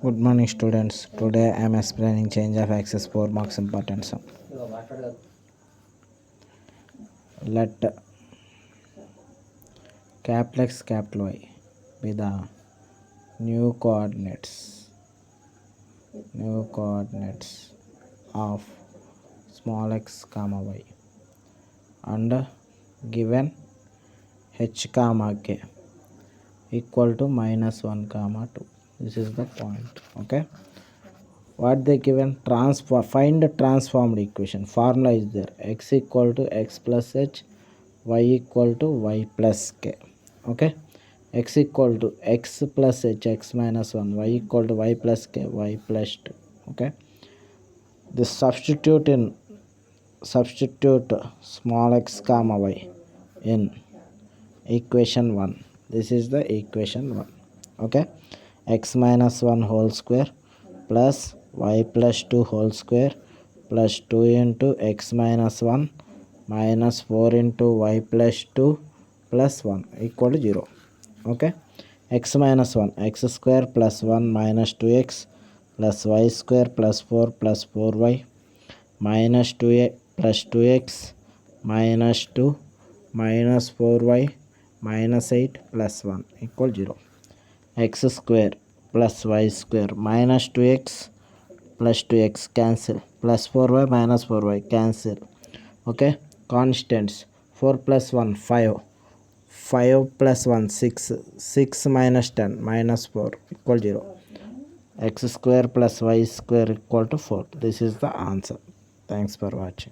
Good morning students. Today I am explaining change of axis 4 marks importance. Let capital X capital Y be the new coordinates of small x comma y and given h comma k equal to -1 comma 2. This is the point. Okay, what they given? Find the transformed equation. Formula is there: x equal to x plus h, y equal to y plus k. Okay, x equal to x plus h, x minus 1, y equal to y plus k, y plus 2. Okay, this substitute small x comma y in equation 1. This is the equation 1. Okay, x minus 1 whole square plus y plus 2 whole square plus 2 into x minus 1 minus 4 into y plus 2 plus 1 equal to 0. Okay, x minus 1, x square plus 1 minus 2x plus y square plus 4 plus 4y minus 2 plus 2x minus 2 minus 4y minus 8 plus 1 equal 0. X square plus y square minus 2x plus 2x cancel plus 4y minus 4y cancel. Okay, constants: 4 plus 1 5, 5 plus 1 6, 6 minus 10 minus 4 equal 0. X square plus y square equal to 4. This is the answer. Thanks for watching.